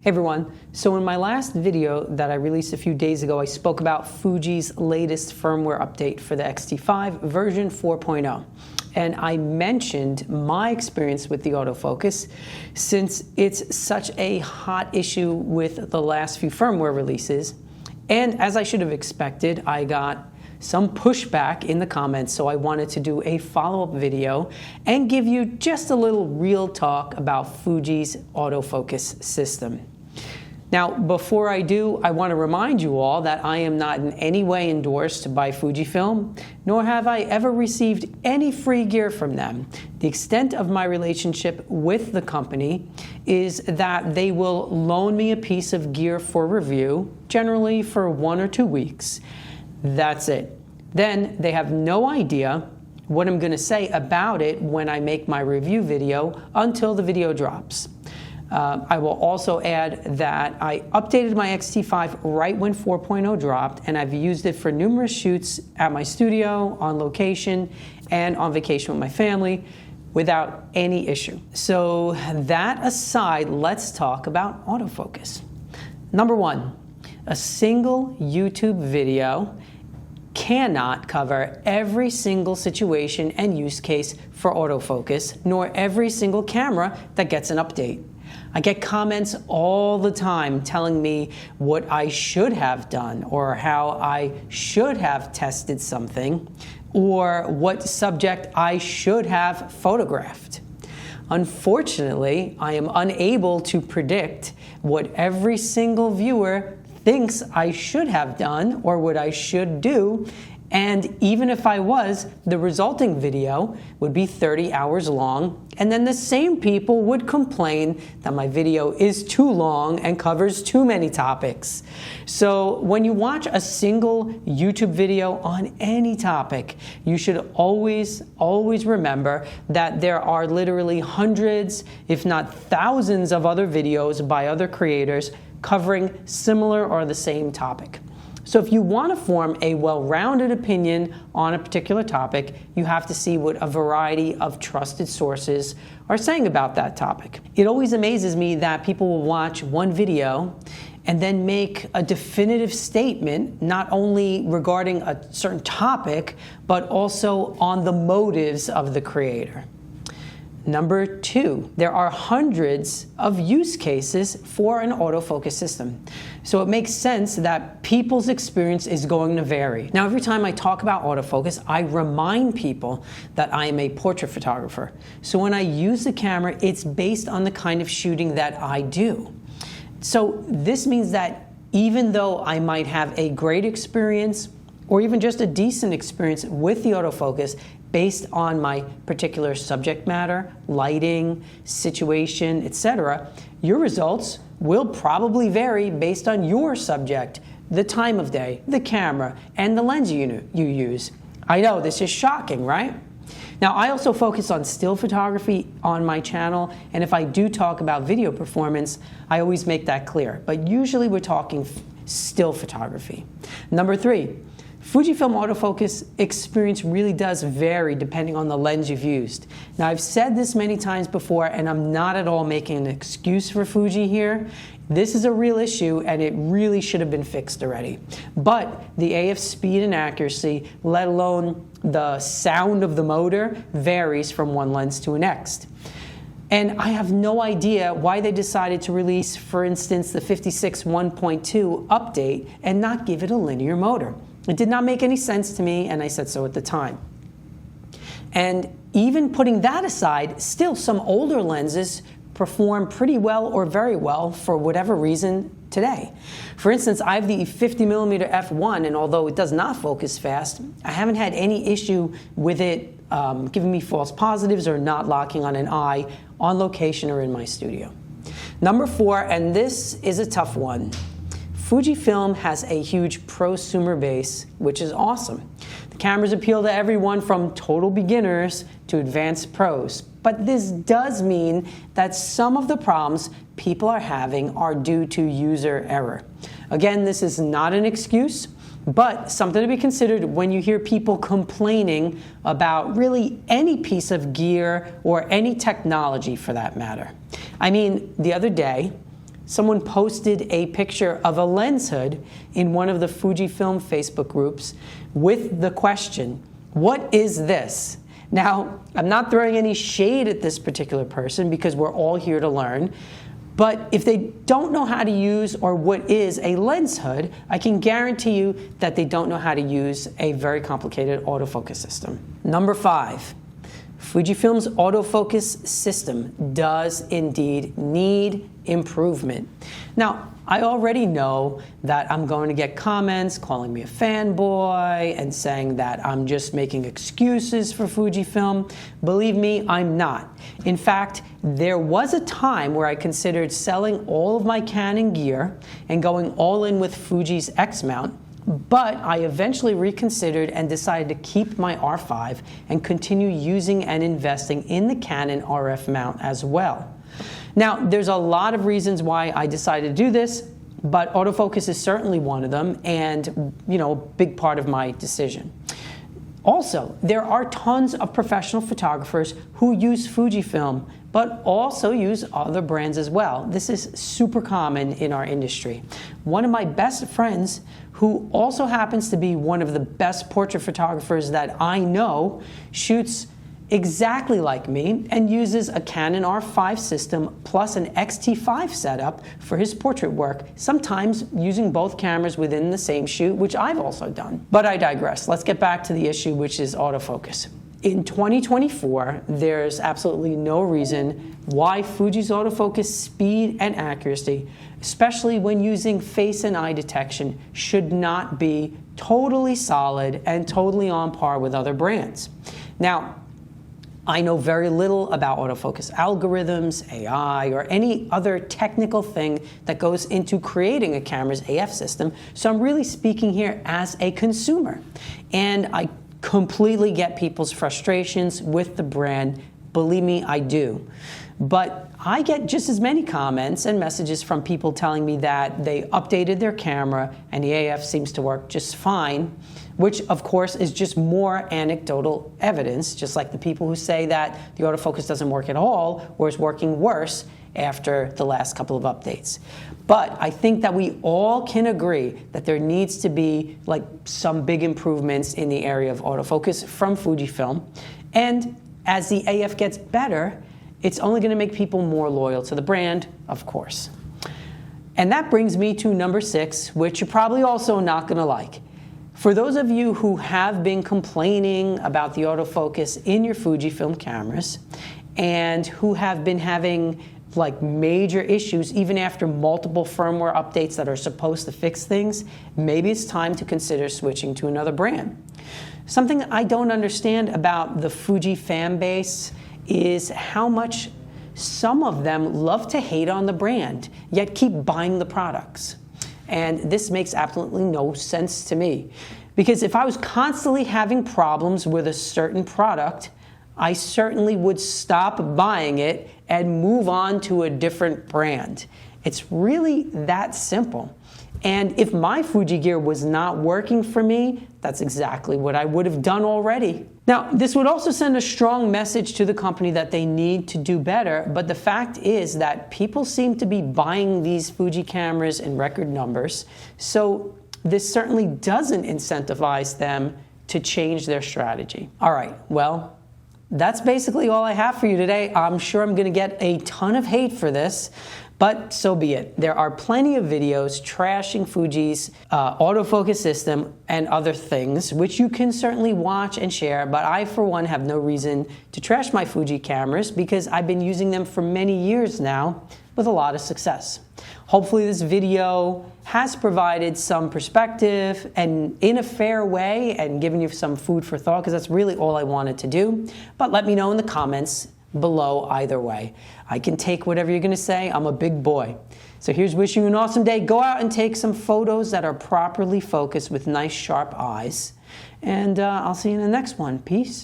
Hey everyone, so in my last video that I released a few days ago, I spoke about Fuji's latest firmware update for the X-T5 version 4.0. And I mentioned my experience with the autofocus since it's such a hot issue with the last few firmware releases. And as I should have expected, I got some pushback in the comments, so I wanted to do a follow-up video and give you just a little real talk about Fuji's autofocus system. Now, before I do, I want to remind you all that I am not in any way endorsed by Fujifilm, nor have I ever received any free gear from them. The extent of my relationship with the company is that they will loan me a piece of gear for review, generally for 1 or 2 weeks. That's it. Then they have no idea what I'm going to say about it when I make my review video until the video drops. I will also add that I updated my X-T5 right when 4.0 dropped, and I've used it for numerous shoots at my studio, on location, and on vacation with my family without any issue. So that aside, let's talk about autofocus. Number one, a single YouTube video cannot cover every single situation and use case for autofocus, nor every single camera that gets an update. I get comments all the time telling me what I should have done, or how I should have tested something, or what subject I should have photographed. Unfortunately, I am unable to predict what every single viewer thinks I should have done or what I should do, and even if I was, the resulting video would be 30 hours long, and then the same people would complain that my video is too long and covers too many topics. So when you watch a single YouTube video on any topic, you should always remember that there are literally hundreds, if not thousands of other videos by other creators covering similar or the same topic. So if you want to form a well-rounded opinion on a particular topic, you have to see what a variety of trusted sources are saying about that topic. It always amazes me that people will watch one video and then make a definitive statement, not only regarding a certain topic, but also on the motives of the creator. Number two, there are hundreds of use cases for an autofocus system. So it makes sense that people's experience is going to vary. Now, every time I talk about autofocus, I remind people that I am a portrait photographer. So when I use the camera, it's based on the kind of shooting that I do. So this means that even though I might have a great experience or even just a decent experience with the autofocus, based on my particular subject matter, lighting, situation, etc., your results will probably vary based on your subject, the time of day, the camera, and the lens you use. I know, this is shocking, right? Now, I also focus on still photography on my channel, and if I do talk about video performance, I always make that clear. But usually we're talking still photography. Number three, Fujifilm autofocus experience really does vary depending on the lens you've used. Now, I've said this many times before, and I'm not at all making an excuse for Fuji here. This is a real issue, and it really should have been fixed already. But the AF speed and accuracy, let alone the sound of the motor, varies from one lens to the next. And I have no idea why they decided to release, for instance, the 56 1.2 update and not give it a linear motor. It did not make any sense to me, and I said so at the time. And even putting that aside, still some older lenses perform pretty well or very well for whatever reason today. For instance, I have the 50mm f1, and although it does not focus fast, I haven't had any issue with it giving me false positives or not locking on an eye on location or in my studio. Number four, and this is a tough one. Fujifilm has a huge prosumer base, which is awesome. The cameras appeal to everyone from total beginners to advanced pros. But this does mean that some of the problems people are having are due to user error. Again, this is not an excuse, but something to be considered when you hear people complaining about really any piece of gear or any technology for that matter. I mean, the other day, someone posted a picture of a lens hood in one of the Fujifilm Facebook groups with the question, "What is this?" Now, I'm not throwing any shade at this particular person because we're all here to learn, but if they don't know how to use or what is a lens hood, I can guarantee you that they don't know how to use a very complicated autofocus system. Number 5. Fujifilm's autofocus system does indeed need improvement. Now, I already know that I'm going to get comments calling me a fanboy and saying that I'm just making excuses for Fujifilm. Believe me, I'm not. In fact, there was a time where I considered selling all of my Canon gear and going all in with Fuji's X mount, but I eventually reconsidered and decided to keep my R5 and continue using and investing in the Canon RF mount as well. Now, there's a lot of reasons why I decided to do this, but autofocus is certainly one of them and, a big part of my decision. Also, there are tons of professional photographers who use Fujifilm, but also use other brands as well. This is super common in our industry. One of my best friends, who also happens to be one of the best portrait photographers that I know, shoots exactly like me and uses a Canon R5 system plus an X-T5 setup for his portrait work, sometimes using both cameras within the same shoot, which I've also done. But I digress. Let's get back to the issue, which is autofocus. In 2024, there's absolutely no reason why Fuji's autofocus speed and accuracy, especially when using face and eye detection, should not be totally solid and totally on par with other brands. Now, I know very little about autofocus algorithms, AI, or any other technical thing that goes into creating a camera's AF system, so I'm really speaking here as a consumer. And I completely get people's frustrations with the brand. Believe me, I do. But I get just as many comments and messages from people telling me that they updated their camera and the AF seems to work just fine, which of course is just more anecdotal evidence, just like the people who say that the autofocus doesn't work at all or is working worse after the last couple of updates. But I think that we all can agree that there needs to be some big improvements in the area of autofocus from Fujifilm. And as the AF gets better, it's only going to make people more loyal to the brand, of course. And that brings me to number 6, which you're probably also not going to like. For those of you who have been complaining about the autofocus in your Fujifilm cameras and who have been having major issues even after multiple firmware updates that are supposed to fix things, maybe it's time to consider switching to another brand. Something I don't understand about the Fuji fan base is how much some of them love to hate on the brand, yet keep buying the products. And this makes absolutely no sense to me. Because if I was constantly having problems with a certain product, I certainly would stop buying it and move on to a different brand. It's really that simple. And if my Fuji gear was not working for me, that's exactly what I would have done already. Now, this would also send a strong message to the company that they need to do better, but the fact is that people seem to be buying these Fuji cameras in record numbers, so this certainly doesn't incentivize them to change their strategy. All right, well, that's basically all I have for you today. I'm sure I'm gonna get a ton of hate for this, but so be it. There are plenty of videos trashing Fuji's autofocus system and other things, which you can certainly watch and share, but I, for one, have no reason to trash my Fuji cameras because I've been using them for many years now with a lot of success. Hopefully this video has provided some perspective and in a fair way and given you some food for thought, because that's really all I wanted to do. But let me know in the comments below either way. I can take whatever you're going to say. I'm a big boy. So here's wishing you an awesome day. Go out and take some photos that are properly focused with nice sharp eyes. And I'll see you in the next one. Peace.